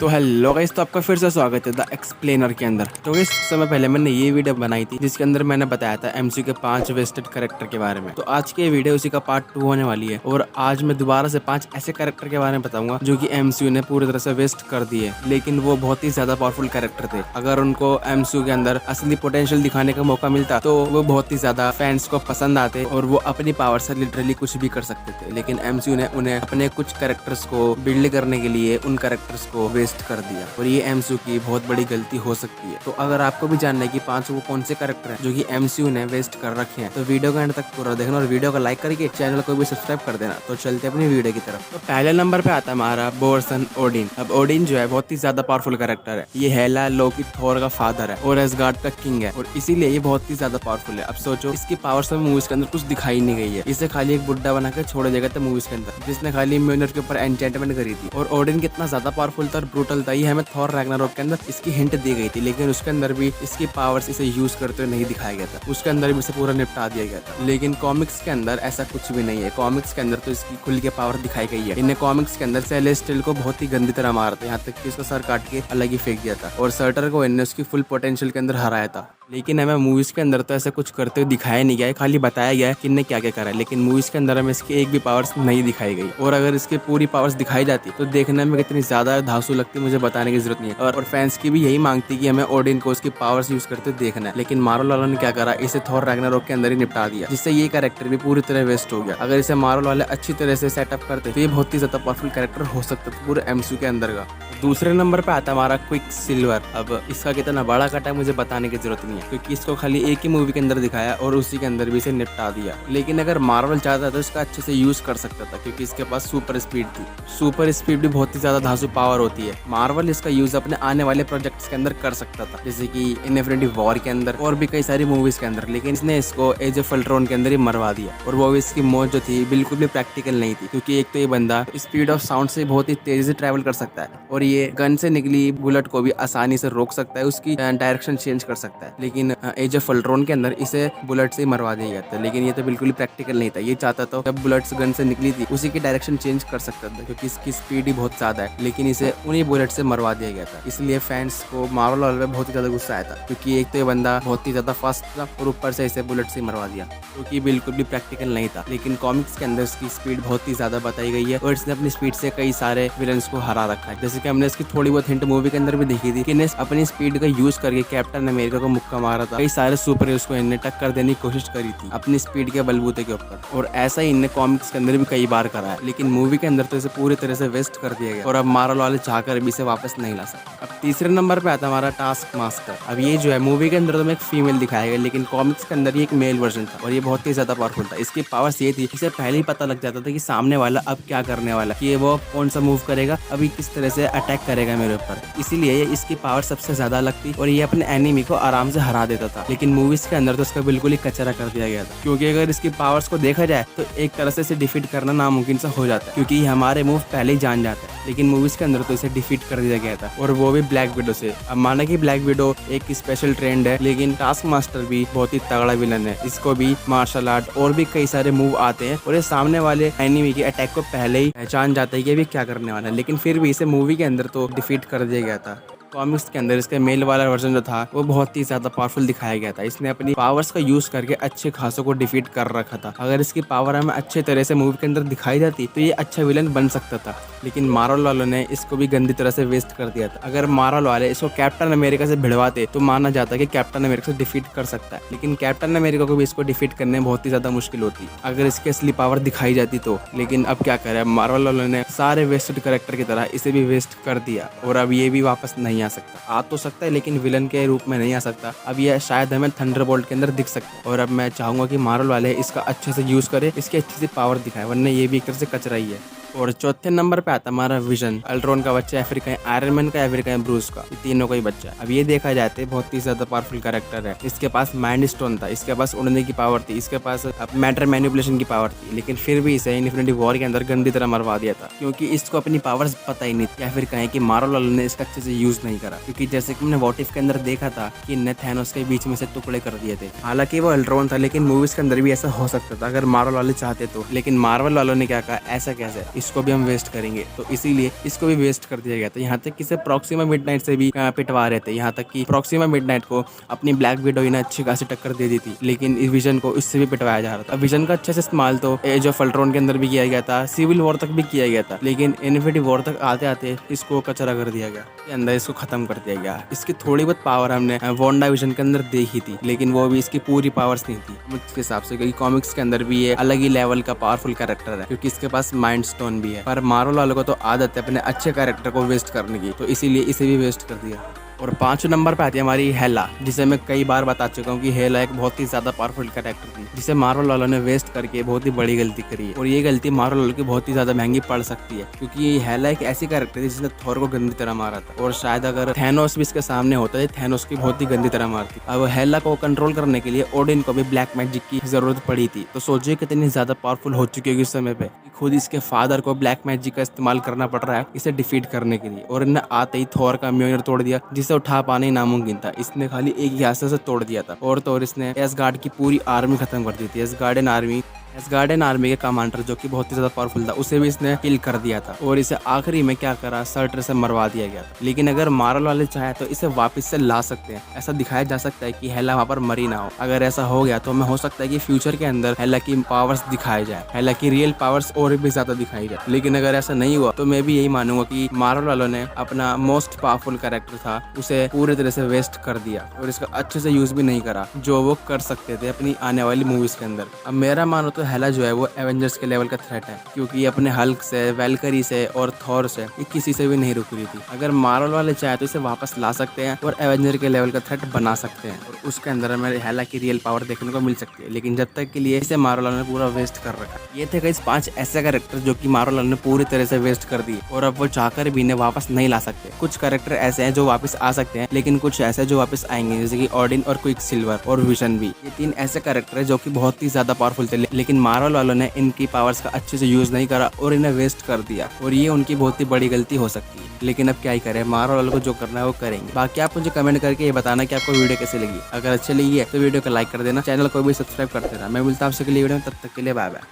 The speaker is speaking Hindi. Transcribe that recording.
तो हेलो गाइस, तो आपका फिर से स्वागत है द एक्सप्लेनर के अंदर। तो इस समय पहले मैंने ये वीडियो बनाई थी जिसके अंदर मैंने बताया था एमसीयू के 5 वेस्टेड कैरेक्टर के बारे में। तो आज की ये वीडियो उसी का पार्ट 2 होने वाली है और आज मैं दोबारा से 5 ऐसे कैरेक्टर के बारे में बताऊंगा जो कि एमसीयू ने पूरी तरह से वेस्ट कर दिए, लेकिन वो बहुत ही ज्यादा पावरफुल कैरेक्टर थे। अगर उनको एमसीयू के अंदर असली पोटेंशियल दिखाने का मौका मिलता तो वो बहुत ही ज्यादा फैंस को पसंद आते और वो अपनी पावर से लिटरली कुछ भी कर सकते थे। लेकिन एमसीयू ने उन्हें अपने कुछ कैरेक्टर्स को बिल्ड करने के लिए उन कैरेक्टर्स को वेस्ट कर दिया और ये एमसीयू की बहुत बड़ी गलती हो सकती है। तो अगर आपको भी जानना है कि 5 वो कौन से कैरेक्टर हैं जो कि एमसीयू ने वेस्ट कर रखे हैं, तो वीडियो का एंड तक पूरा देखना और वीडियो को लाइक करके चैनल को भी सब्सक्राइब कर देना। तो चलते अपनी वीडियो की तरफ। तो पहले नंबर पे आता है हमारा बोरसन ओडिन। अब ओडिन जो है बहुत ही ज्यादा पावरफुल कैरेक्टर है। ये हेला, लोकी, थोर का फादर है और एसगार्ड का किंग है और इसीलिए ये बहुत ही ज्यादा पावरफुल है। अब सोचो, इसकी पावर से मूवीज के अंदर कुछ दिखाई नहीं गई है। इसे खाली एक बुड्ढा बना के छोड़ दिया गया था मूवीज के अंदर, जिसने खाली म्योनर के ऊपर एन्चेंटमेंट करी थी। और ओडिन कितना ज्यादा पावरफुल था और ब्रूटल था, ये हमें थॉर रैग्नारोक के अंदर इसकी हिंट दी गई थी, लेकिन उसके अंदर भी इसकी पावर्स इसे यूज करते हुए नहीं दिखाया गया था। उसके अंदर भी इसे पूरा निपटा दिया गया था। लेकिन कॉमिक्स के अंदर ऐसा कुछ भी नहीं है। कॉमिक्स के अंदर तो इसकी खुल के पावर दिखाई गई है। इन्हें कॉमिक्स के अंदर सेलेस्टियल को बहुत ही गंदी तरह मारते, यहाँ तक कि उसका सर काट के अलग ही फेंक दिया था और सर्टर को इन्हें उसकी फुल पोटेंशियल के अंदर हराया था। लेकिन हमें मूवीज के अंदर तो ऐसा कुछ करते हुए दिखाया नहीं गया है, खाली बताया गया है कि इन्हें क्या क्या करा है। लेकिन मूवीज के अंदर हमें इसकी एक भी पावर्स नहीं दिखाई गई और अगर इसकी पूरी पावर्स दिखाई जाती तो देखने में कितनी ज्यादा धांसू लगती मुझे बताने की जरूरत नहीं है। और फैंस की भी यही मांगती कि हमें ओडिन को उसकी पावर्स यूज करते देखना है। लेकिन मार्वल वालों ने क्या करा, इसे थॉर रैग्नारोक के अंदर ही निपटा दिया, जिससे ये कैरेक्टर भी पूरी तरह वेस्ट हो गया। अगर इसे मार्वल वाले अच्छी तरह से सेटअप करते तो ये बहुत ही ज्यादा पावरफुल कैरेक्टर हो सकता था पूरे एमसीयू के अंदर का। दूसरे नंबर पे आता है हमारा क्विक सिल्वर। अब इसका कितना बड़ा कटा मुझे बताने की जरूरत नहीं है, क्योंकि इसको खाली एक ही मूवी के अंदर दिखाया और उसी के अंदर भी इसे निपटा दिया। लेकिन अगर मार्वल चाहता तो इसका अच्छे से यूज कर सकता था, क्योंकि इसके पास सुपर स्पीड थी। सुपर स्पीड भी बहुत ही ज्यादा धांसू पावर होती है। मार्वल इसका यूज अपने आने वाले प्रोजेक्ट्स के अंदर कर सकता था, जैसे कि इन्फिनिटी वॉर के अंदर और भी कई सारी मूवीज के अंदर। लेकिन इसने इसको एज ऑफ अल्ट्रॉन के अंदर ही मरवा दिया और वो इसकी मौत जो थी बिल्कुल भी प्रैक्टिकल नहीं थी, क्योंकि एक तो ये बंदा स्पीड ऑफ साउंड से बहुत ही तेजी से ट्रैवल कर सकता है और ये गन से निकली बुलेट को भी आसानी से रोक सकता है, उसकी डायरेक्शन चेंज कर सकता है। लेकिन एज ऑफ अल्ट्रॉन के अंदर इसे बुलेट से ही मरवा दिया गया था। लेकिन ये तो बिल्कुल ही प्रैक्टिकल नहीं था। ये चाहता तो जब बुलेट्स गन से निकली थी उसी की डायरेक्शन चेंज कर सकता था, क्योंकि इसकी स्पीड ही बहुत ज्यादा है। लेकिन इसे उन्हीं बुलेट से मरवा दिया गया था। इसलिए फैंस को मार्वल वाले में बहुत ही ज्यादा गुस्सा आया था, क्योंकि एक तो ये बंदा बहुत ही ज्यादा फास्ट था और ऊपर से इसे बुलेट से मरवा दिया, क्योंकि बिल्कुल भी प्रैक्टिकल नहीं था। लेकिन कॉमिक्स के अंदर इसकी स्पीड बहुत ही ज्यादा बताई गई है और इसने अपनी स्पीड से कई सारे विलन्स को हरा रखा है। जैसे कि हमने इसकी थोड़ी बहुत हिंट मूवी के अंदर भी देखी थी कि इन्हें अपनी स्पीड का यूज करके कैप्टन अमेरिका को मुक्का मारा था। कई सारे सुपर हीरोज को इन्हें टक्कर देने की कोशिश करी थी अपनी स्पीड के बलबूते के ऊपर, और ऐसा ही इन्हें कॉमिक्स के अंदर भी कई बार करा है। लेकिन मूवी के अंदर तो इसे पूरी तरह से वेस्ट कर दिया गया और अब मार्वल वाले चाहकर भी इसे वापस नहीं ला सकते। अब तीसरे नंबर पे आता है हमारा टास्क मास्टर। अब ये जो है मूवी के अंदर तो एक फीमेल दिखाया गया, लेकिन कॉमिक्स के अंदर ये एक मेल वर्जन था और ये बहुत ही ज्यादा पावरफुल था। इसकी पावर्स ये थी, इसे पहले ही पता लग जाता था कि सामने वाला अब क्या करने वाला, कि वो कौन सा मूव करेगा, अभी किस तरह से अटैक करेगा मेरे ऊपर। इसीलिए इसकी पावर सबसे ज्यादा लगती और ये अपने एनिमी को आराम से हरा देता था। लेकिन मूवीज के अंदर तो इसका बिल्कुल ही कचरा कर दिया गया था, क्योंकि अगर इसकी पावर्स को देखा जाए तो एक तरह से इसे डिफीट करना नामुमकिन सा हो जाता है, क्योंकि हमारे मूव पहले ही जान जाता है। लेकिन मूवीज के अंदर तो इसे डिफीट कर दिया गया था और वो भी ब्लैक विडो से। अब माना कि ब्लैक विडो एक स्पेशल ट्रेंड है, लेकिन टास्क मास्टर भी बहुत ही तगड़ा विलन है। इसको भी मार्शल आर्ट और भी कई सारे मूव आते हैं और ये सामने वाले एनिमी के अटैक को पहले ही पहचान जाता है कि अभी क्या करने वाला है। लेकिन फिर भी इसे मूवी के अंदर तो डिफीट कर दिया गया था। कॉमिक्स के अंदर इसका मेल वाला वर्जन जो था वो बहुत ही ज्यादा पावरफुल दिखाया गया था। इसने अपनी पावर्स का यूज करके अच्छे खासों को डिफीट कर रखा था। अगर इसकी पावर हमें अच्छे तरह से मूवी के अंदर दिखाई जाती तो ये अच्छा विलन बन सकता था, लेकिन मार्वल वालों ने इसको भी गंदी तरह से वेस्ट कर दिया था। अगर मार्वल वाले इसको कैप्टन अमेरिका से भिड़वाते तो माना जाता कि कैप्टन अमेरिका से डिफीट कर सकता है, लेकिन कैप्टन अमेरिका को भी इसको डिफीट करने में बहुत ही ज्यादा मुश्किल होती अगर इसकी असली पावर दिखाई जाती तो। लेकिन अब क्या करे, मार्वल वालों ने सारे वेस्टेड कैरेक्टर की तरह इसे भी वेस्ट कर दिया और अब ये भी वापस नहीं आ सकता। आ तो सकता है लेकिन विलन के रूप में नहीं आ सकता। अब ये शायद हमें थंडरबोल्ट के अंदर दिख सकता है और अब मैं चाहूंगा कि मार्वल वाले इसका अच्छे से यूज करे, इसकी अच्छी सी पावर दिखाए, वरना ये भी एक तरह से कचरा ही है। और चौथे नंबर पे आता हमारा विजन, अल्ट्रॉन का बच्चा, अफ्रीका, आयरन मैन का, अफ्रीका, ब्रूस का, तीनों का ही बच्चा। अब ये देखा जाते बहुत ही ज्यादा पावरफुल कैरेक्टर है। इसके पास माइंड स्टोन था, इसके पास उड़ने की पावर थी, इसके पास मैटर मैनिपुलेशन की पावर थी, लेकिन फिर भी इसे इन्फिनिटी वॉर के अंदर गंदी तरह मरवा दिया था, क्योंकि इसको अपनी पावर्स पता ही नहीं थी, या फिर कहें कि मार्वल वालों ने इसका अच्छे से यूज नहीं करा। क्योंकि जैसे कि हमने व्हाट इफ के अंदर देखा था कि इन्हें थैनोस के बीच में से टुकड़े कर दिए थे। हालांकि वो अल्ट्रॉन था, लेकिन मूवीज के अंदर भी ऐसा हो सकता था अगर मार्वल वाले चाहते तो। लेकिन मार्वल वालों ने क्या कहा, ऐसा कैसे, इसको भी हम वेस्ट करेंगे, तो इसीलिए इसको भी वेस्ट कर दिया गया था। यहाँ तक कि इसे प्रॉक्सिमा मिडनाइट से भी पिटवा रहे थे, यहाँ तक कि प्रॉक्सिमा मिडनाइट को अपनी ब्लैक विडो ने अच्छी खासी टक्कर दे दी थी, लेकिन इस विजन को इससे भी पिटवाया जा रहा था। विजन का अच्छे से इस्तेमाल तो एज ऑफ अल्ट्रॉन के अंदर भी किया गया था, सिविल वॉर तक भी किया गया था, लेकिन इन्फिनिटी वॉर तक आते आते इसको कचरा कर दिया गया, के अंदर इसको खत्म कर दिया गया। इसकी थोड़ी बहुत पावर हमने वांडा विजन के अंदर देखी थी, लेकिन वो भी इसकी पूरी पावर्स नहीं थी मुझके हिसाब से, क्योंकि कॉमिक्स के अंदर भी ये अलग ही लेवल का पावरफुल कैरेक्टर है, क्योंकि इसके पास माइंड स्टोन भी है। पर मार्वल वालों को तो आदत है अपने अच्छे कैरेक्टर को वेस्ट करने की, तो इसीलिए इसे भी वेस्ट कर दिया। और 5 नंबर पे आती है हमारी हेला, जिसे मैं कई बार बता चुका हूँ कि हेला एक बहुत ही ज्यादा पावरफुल कैरेक्टर थी, जिसे मार्वल वालों ने वेस्ट करके बहुत ही बड़ी गलती करी है। और ये गलती मार्वल वालों की बहुत ही ज्यादा महंगी पड़ सकती है, क्योंकि हेला एक ऐसी कैरेक्टर थी जिसने थॉर को गंदी तरह मारा था, और शायद अगर थैनोस भी इसके सामने होता है, थैनोस की बहुत ही गंदी तरह मारती। अब हेला को कंट्रोल करने के लिए ओडिन को भी ब्लैक मैजिक की जरूरत पड़ी थी, तो सोचिए कितनी ज्यादा पावरफुल हो चुकी होगी इस समय पे। खुद इसके फादर को ब्लैक मैजिक का इस्तेमाल करना पड़ रहा है इसे डिफीट करने के लिए, और इन्हें आते ही थॉर का म्योनिर तोड़ दिया, जिसे उठा पाना ही नामुमकिन था। इसने खाली एक ही हाथ से तोड़ दिया था, और तो और इसने एसगार्ड की पूरी आर्मी खत्म कर दी थी। एसगार्डियन आर्मी के कमांडर जो कि बहुत ही ज्यादा पावरफुल था, उसे भी इसने किल कर दिया था, और इसे आखिरी में क्या करा, सर्टर से मरवा दिया गया था। लेकिन अगर मार्वल वाले चाहे तो इसे वापस से ला सकते हैं, ऐसा दिखाया जा सकता है कि हेला वहाँ पर मरी ना हो। अगर ऐसा हो गया तो हमें हो सकता है कि फ्यूचर के अंदर हेला की पावर्स दिखाई जाए, हेला की रियल पावर्स और भी ज्यादा दिखाई जाए। लेकिन अगर ऐसा नहीं हुआ तो मैं भी यही मानूंगा कि मार्वल वालों ने अपना मोस्ट पावरफुल कैरेक्टर था उसे पूरी तरह से वेस्ट कर दिया, और इसका अच्छे से यूज भी नहीं करा जो वो कर सकते थे अपनी आने वाली मूवीज के अंदर। अब मेरा मानो तो हेला जो है वो एवेंजर्स के लेवल का थ्रेट है, क्योंकि अपने हल्क से, वेलकरी से और थॉर से ये किसी से भी नहीं रुक रही थी। अगर मार्वल वाले चाहे तो इसे वापस ला सकते हैं और एवेंजर के लेवल का थ्रेट बना सकते हैं, और उसके अंदर हमें हेला की रियल पावर देखने को मिल सकती है। लेकिन जब तक के लिए इसे मार्वल वालों ने पूरा वेस्ट कर रखा। ये थे गाइस 5 ऐसे कैरेक्टर जो कि मार्वल वालों ने पूरी तरह से वेस्ट कर दिए, और अब वो चाहकर भी इन्हें वापस नहीं ला सकते। कुछ कैरेक्टर ऐसे हैं जो वापस आ सकते हैं, लेकिन कुछ ऐसे जो वापस आएंगे, जैसे कि ऑडिन और क्विक सिल्वर और विजन भी। ये 3 ऐसे कैरेक्टर है जो कि बहुत ही ज्यादा पावरफुल थे, लेकिन मार्वल वालों ने इनकी पावर्स का अच्छे से यूज नहीं करा और इन्हें वेस्ट कर दिया, और ये उनकी बहुत ही बड़ी गलती हो सकती है। लेकिन अब क्या ही करें, मार्वल वालों को जो करना है वो करेंगे। बाकी आप मुझे कमेंट करके ये बताना कि आपको वीडियो कैसे लगी। अगर अच्छी लगी है तो वीडियो को लाइक कर देना, चैनल को भी सब्सक्राइब कर देना। मैं मिलता हूं आपसे अगली वीडियो में, तब तक के लिए बाय बाय।